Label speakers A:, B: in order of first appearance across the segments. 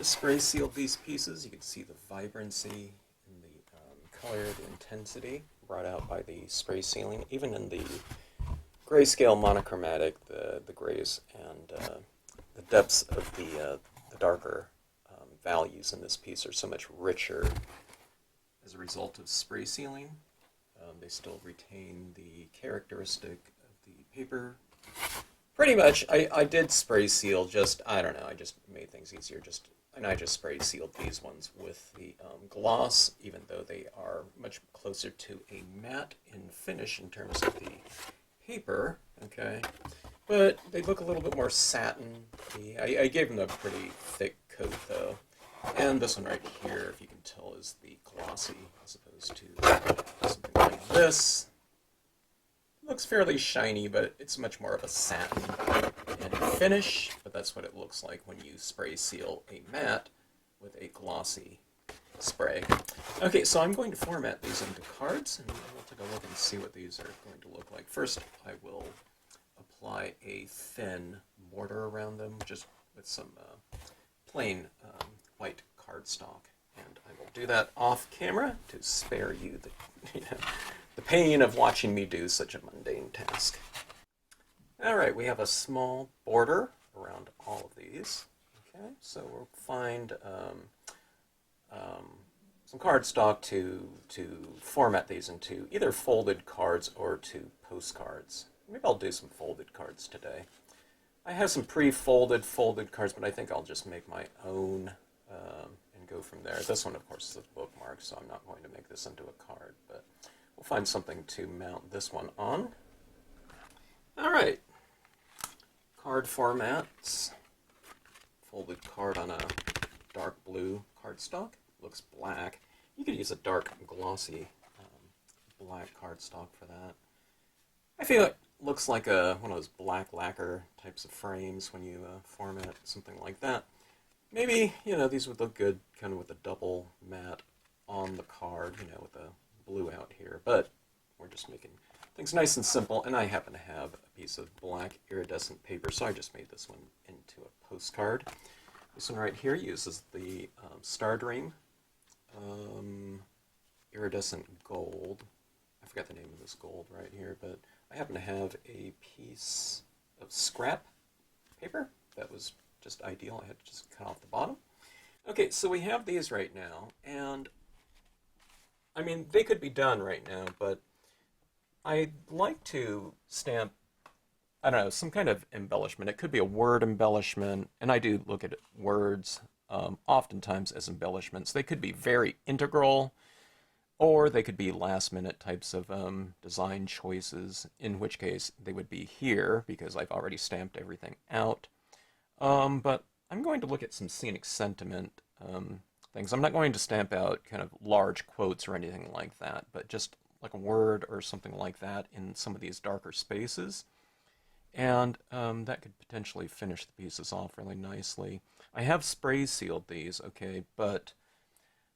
A: spray sealed these pieces. You can see the vibrancy in the color, the intensity brought out by the spray sealing, even in the grayscale monochromatic, the grays and the depths of the darker values in this piece are so much richer as a result of spray sealing. They still retain the characteristic of the paper. Pretty much, I did spray seal, just, I don't know, I just made things easier, and I just spray sealed these ones with the gloss, even though they are much closer to a matte in finish in terms of the paper, okay? But they look a little bit more satin-y. I gave them a pretty thick coat, though. And this one right here, if you can tell, is the glossy, as opposed to something like this. Looks fairly shiny, but it's much more of a satin and finish, but that's what it looks like when you spray seal a matte with a glossy spray. Okay, so I'm going to format these into cards, and we'll take a look and see what these are going to look like. First, I will apply a thin border around them, just with some plain white cardstock. And I will do that off camera to spare you the pain of watching me do such a mundane task. Alright, we have a small border around all of these. Okay, so we'll find some cardstock to format these into either folded cards or to postcards. Maybe I'll do some folded cards today. I have some pre-folded folded cards, but I think I'll just make my own and go from there. This one, of course, is a bookmark, so I'm not going to make this into a card, but we'll find something to mount this one on. All right. Card formats. Folded card on a dark blue cardstock. Looks black. You could use a dark glossy black cardstock for that. I feel it looks like one of those black lacquer types of frames when you format something like that. Maybe, these would look good kind of with a double matte on the card, with the blue out here. But we're just making things nice and simple, and I happen to have a piece of black iridescent paper, so I just made this one into a postcard. This one right here uses the Star Dream iridescent gold. I forgot the name of this gold right here, but I happen to have a piece of scrap paper that was just ideal. I had to just cut off the bottom. Okay, so we have these right now, and I mean, they could be done right now, but I'd like to stamp, I don't know, some kind of embellishment. It could be a word embellishment, and I do look at words oftentimes as embellishments. They could be very integral, or they could be last-minute types of design choices, in which case they would be here, because I've already stamped everything out. But I'm going to look at some scenic sentiment things. I'm not going to stamp out kind of large quotes or anything like that, but just like a word or something like that in some of these darker spaces. And that could potentially finish the pieces off really nicely. I have spray sealed these, okay, but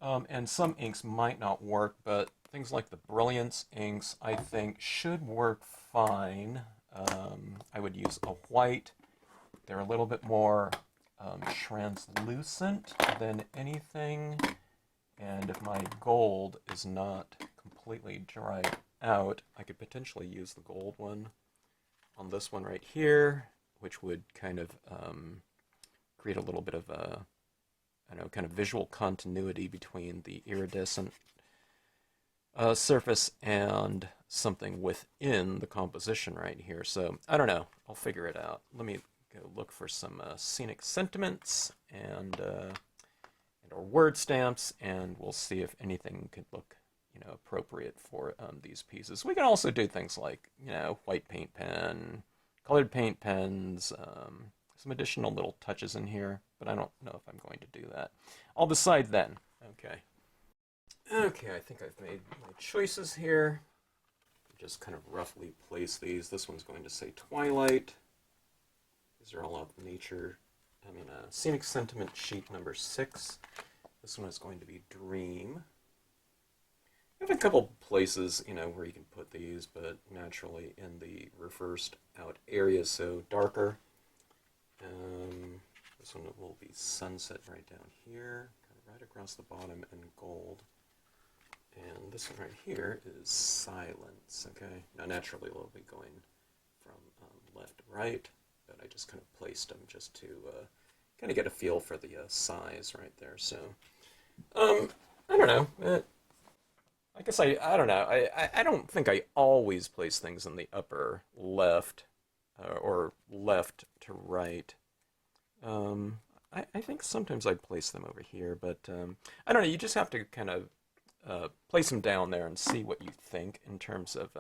A: and some inks might not work, but things like the Brilliance inks I think should work fine. I would use a white. They're a little bit more translucent than anything, and if my gold is not completely dried out, I could potentially use the gold one on this one right here, which would kind of create a little bit of a, I don't know, kind of visual continuity between the iridescent surface and something within the composition right here. So I don't know, I'll figure it out. Let me go look for some scenic sentiments and or word stamps, and we'll see if anything could look appropriate for these pieces. We can also do things like white paint pen, colored paint pens, some additional little touches in here, but I don't know if I'm going to do that. I'll decide then. Okay, I think I've made my choices here. Just kind of roughly place these. This one's going to say Twilight. These are all of nature. Scenic Sentiment sheet number 6. This one is going to be Dream. I have a couple places, where you can put these, but naturally in the reversed out areas, so darker. This one will be sunset right down here, kind of right across the bottom, and gold. And this one right here is silence, okay? Now naturally we'll be going from left to right, but I just kind of placed them just to kind of get a feel for the size right there. So, I don't know. I guess I don't know. I don't think I always place things in the upper left or left to right. I think sometimes I place them over here, but I don't know. You just have to kind of place them down there and see what you think in terms of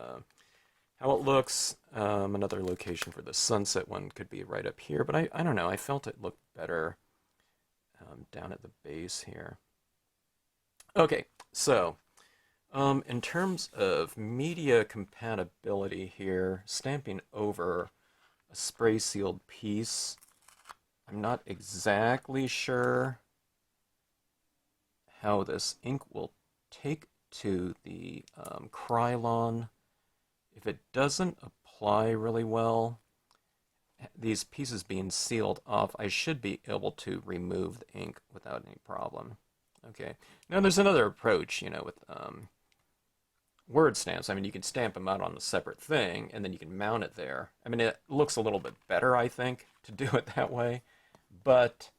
A: how it looks. Another location for the sunset one could be right up here, but I don't know. I felt it looked better down at the base here. Okay, so in terms of media compatibility here, stamping over a spray sealed piece, I'm not exactly sure how this ink will take to the Krylon. If it doesn't apply really well, these pieces being sealed off, I should be able to remove the ink without any problem. Okay, now there's another approach, you know, with word stamps. I mean, you can stamp them out on a separate thing, and then you can mount it there. I mean, it looks a little bit better, I think, to do it that way, but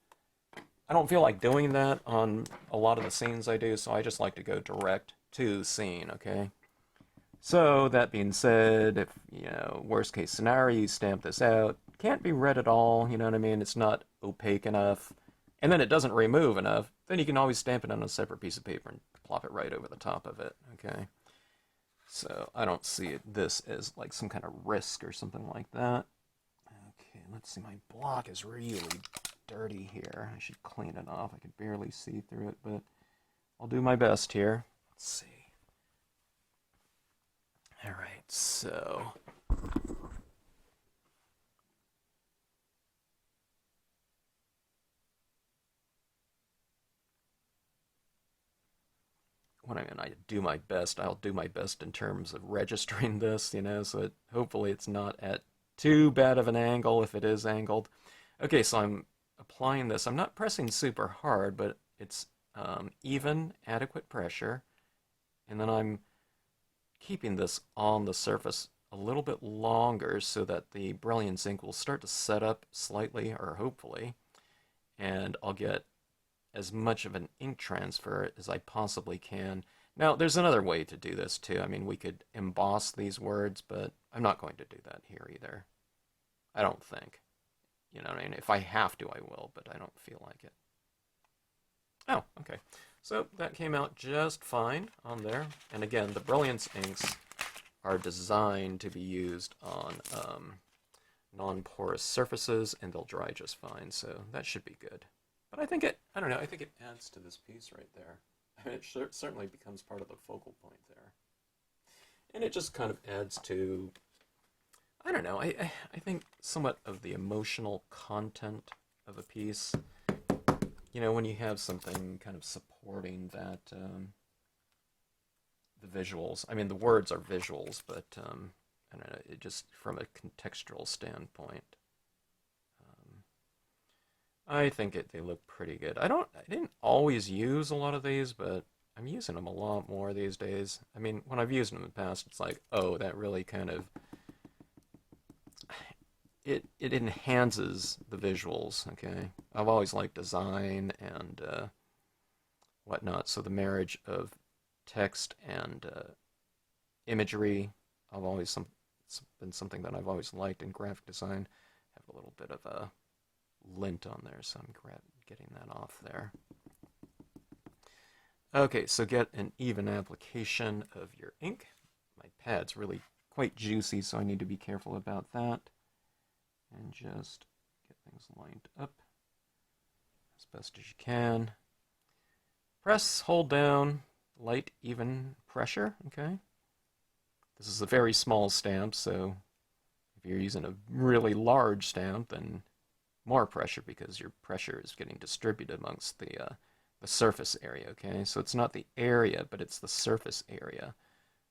A: I don't feel like doing that on a lot of the scenes I do, so I just like to go direct to the scene, okay? So, that being said, if, you know, worst case scenario, you stamp this out, can't be read at all, you know what I mean? It's not opaque enough, and then it doesn't remove enough, then you can always stamp it on a separate piece of paper and plop it right over the top of it, okay? So, I don't see this as like some kind of risk or something like that. Okay, let's see, my block is really dirty here. I should clean it off. I can barely see through it, but I'll do my best here. Let's see. Alright, so when I do my best, I'll do my best in terms of registering this, you know, so hopefully it's not at too bad of an angle if it is angled. Okay, so I'm applying this. I'm not pressing super hard, but it's even, adequate pressure. And then I'm keeping this on the surface a little bit longer so that the Brilliance ink will start to set up slightly, or hopefully, and I'll get as much of an ink transfer as I possibly can. Now, there's another way to do this too. I mean, we could emboss these words, but I'm not going to do that here either. I don't think. You know what I mean? If I have to, I will, but I don't feel like it. Oh, okay. So that came out just fine on there. And again, the Brilliance inks are designed to be used on non-porous surfaces, and they'll dry just fine, so that should be good. But I think I don't know, I think it adds to this piece right there. I mean, it certainly becomes part of the focal point there. And it just kind of adds to, I don't know, I think somewhat of the emotional content of a piece. You know, when you have something kind of supporting that, the visuals. I mean, the words are visuals, but I don't know, it just from a contextual standpoint, I think they look pretty good. I didn't always use a lot of these, but I'm using them a lot more these days. I mean, when I've used them in the past, it's like, oh, that really kind of it enhances the visuals. Okay, I've always liked design and whatnot, so the marriage of text and imagery, it's been something that I've always liked in graphic design. Have a little bit of a lint on there, so I'm getting that off there. Okay, so get an even application of your ink. My pad's really quite juicy, so I need to be careful about that. And just get things lined up as best as you can. Press, hold down, light, even pressure, okay? This is a very small stamp, so if you're using a really large stamp, then more pressure, because your pressure is getting distributed amongst the surface area, okay? So it's not the area, but it's the surface area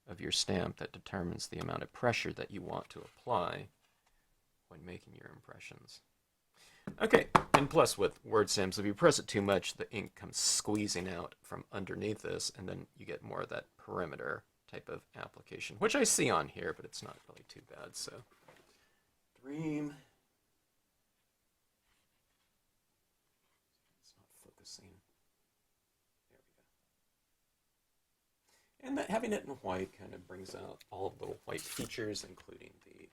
A: of your stamp that determines the amount of pressure that you want to apply when making your impressions. Okay, and plus with word stamps, if you press it too much, the ink comes squeezing out from underneath this, and then you get more of that perimeter type of application, which I see on here, but it's not really too bad. So, Dream. It's not focusing. There we go. And that, having it in white kind of brings out all of the little white features, including the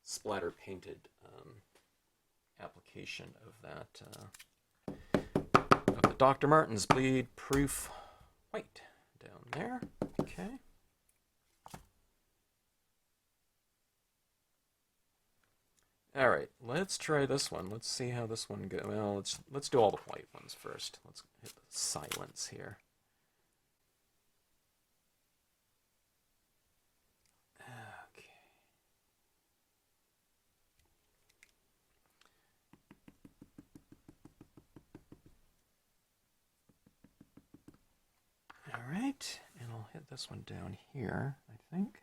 A: splatter painted application of that of the Dr. Martens bleed proof white down there. Okay. All right, let's try this one. Let's see how this one goes. Well, let's do all the white ones first. Let's hit the silence here. All right, and I'll hit this one down here, I think.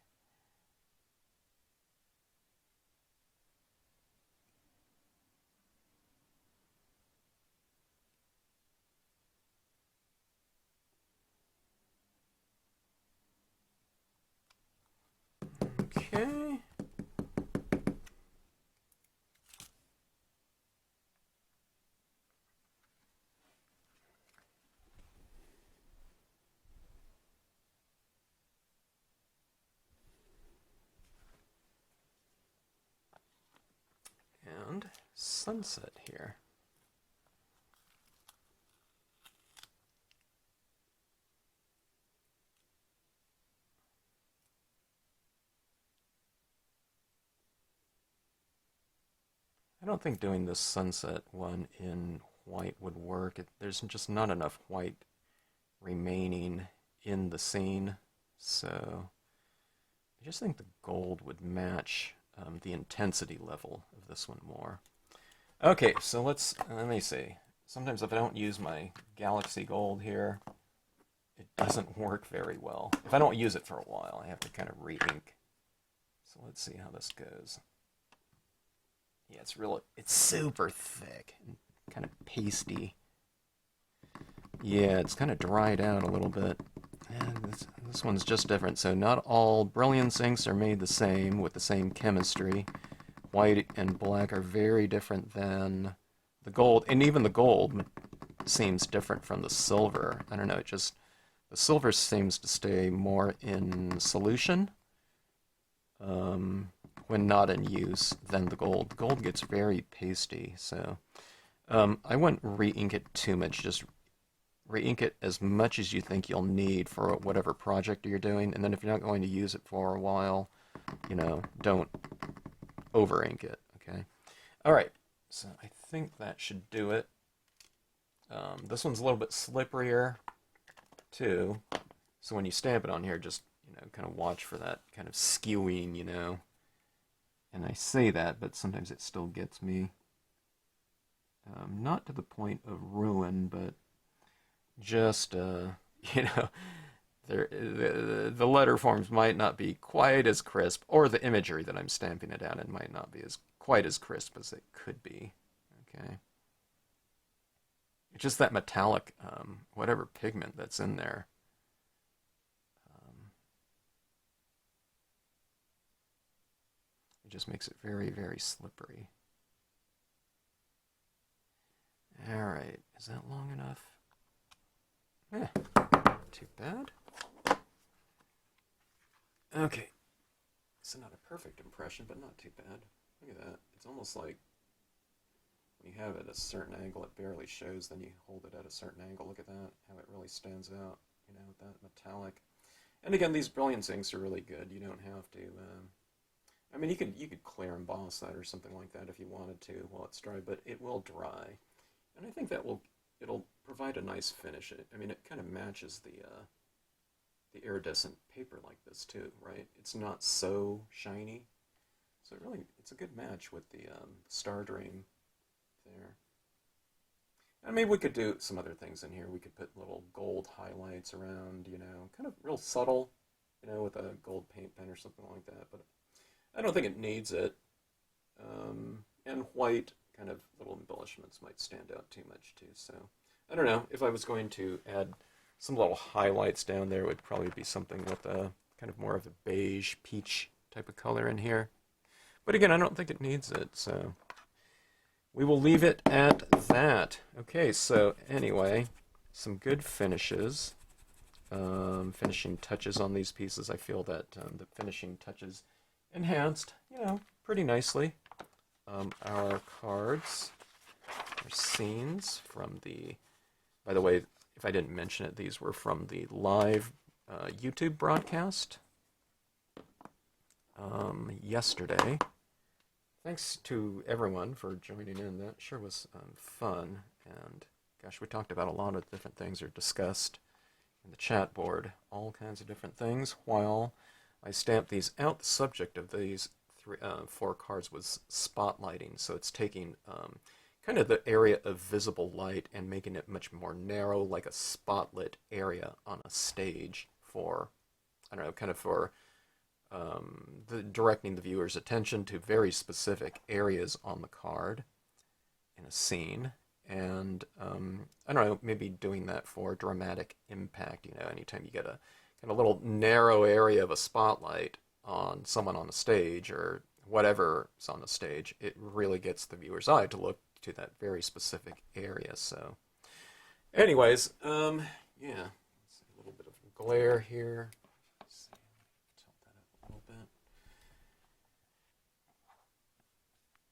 A: Okay. And sunset here. I don't think doing this sunset one in white would work. There's just not enough white remaining in the scene, so I just think the gold would match the intensity level of this one more. Okay, so let me see. Sometimes if I don't use my Galaxy Gold here, it doesn't work very well. If I don't use it for a while, I have to kind of re-ink. So let's see how this goes. Yeah, it's super thick and kind of pasty. Yeah, it's kind of dried out a little bit. And this one's just different. So not all Brilliance inks are made the same with the same chemistry. White and black are very different than the gold, and even the gold seems different from the silver. I don't know, the silver seems to stay more in solution when not in use than the gold. The gold gets very pasty, so I wouldn't re-ink it too much. Just re-ink it as much as you think you'll need for whatever project you're doing, and then if you're not going to use it for a while, don't over-ink it, okay? All right, so I think that should do it. This one's a little bit slipperier, too, so when you stamp it on here, just, kind of watch for that kind of skewing, And I say that, but sometimes it still gets me. Not to the point of ruin, but just, the letter forms might not be quite as crisp, or the imagery that I'm stamping it out in might not be quite as crisp as it could be. Okay. It's just that metallic, whatever pigment that's in there. It just makes it very, very slippery. All right, is that long enough? Not too bad. Okay, so not a perfect impression, but not too bad. Look at that. It's almost like when you have it at a certain angle, it barely shows. Then you hold it at a certain angle. Look at that, how it really stands out, with that metallic. And again, these Brilliance inks are really good. You don't have to. I mean, you could clear emboss that or something like that if you wanted to while it's dry, but it will dry, and I think it'll provide a nice finish. I mean, it kind of matches the iridescent paper like this too, right? It's not so shiny, so it's a good match with the Star Dream there. And maybe we could do some other things in here. We could put little gold highlights around, kind of real subtle, with a gold paint pen or something like that. But I don't think it needs it. And white kind of little embellishments might stand out too much too. So I don't know, if I was going to add some little highlights down there, it would probably be something with a kind of more of a beige peach type of color in here. But again, I don't think it needs it, so we will leave it at that. Okay, so anyway, some good finishes. Finishing touches on these pieces. I feel that the finishing touches enhanced, pretty nicely. Our cards, our scenes from the, by the way, if I didn't mention it, these were from the live YouTube broadcast yesterday. Thanks to everyone for joining in. That sure was fun. And gosh, we talked about a lot of different things, or discussed in the chat board, all kinds of different things, while I stamped these out. The subject of these four cards was spotlighting, so it's taking kind of the area of visible light and making it much more narrow, like a spotlit area on a stage for, I don't know, kind of for directing the viewer's attention to very specific areas on the card in a scene. And I don't know, maybe doing that for dramatic impact. Anytime you get a kind of little narrow area of a spotlight on someone on the stage or whatever's on the stage, it really gets the viewer's eye to look to that very specific area. So anyways, yeah, let's see, a little bit of glare here. Let's see, tilt that up a little bit.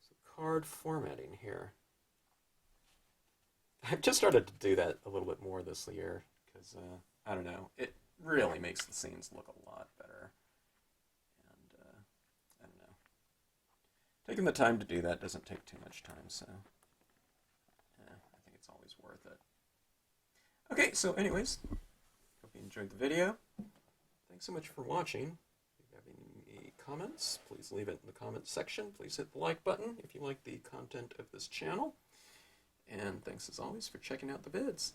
A: So card formatting here. I've just started to do that a little bit more this year because, I don't know, it really makes the scenes look a lot better. And, I don't know. Taking the time to do that doesn't take too much time, so yeah, I think it's always worth it. Okay, so anyways, hope you enjoyed the video. Thanks so much for watching. If you have any comments, please leave it in the comments section. Please hit the like button if you like the content of this channel. And thanks as always for checking out the vids.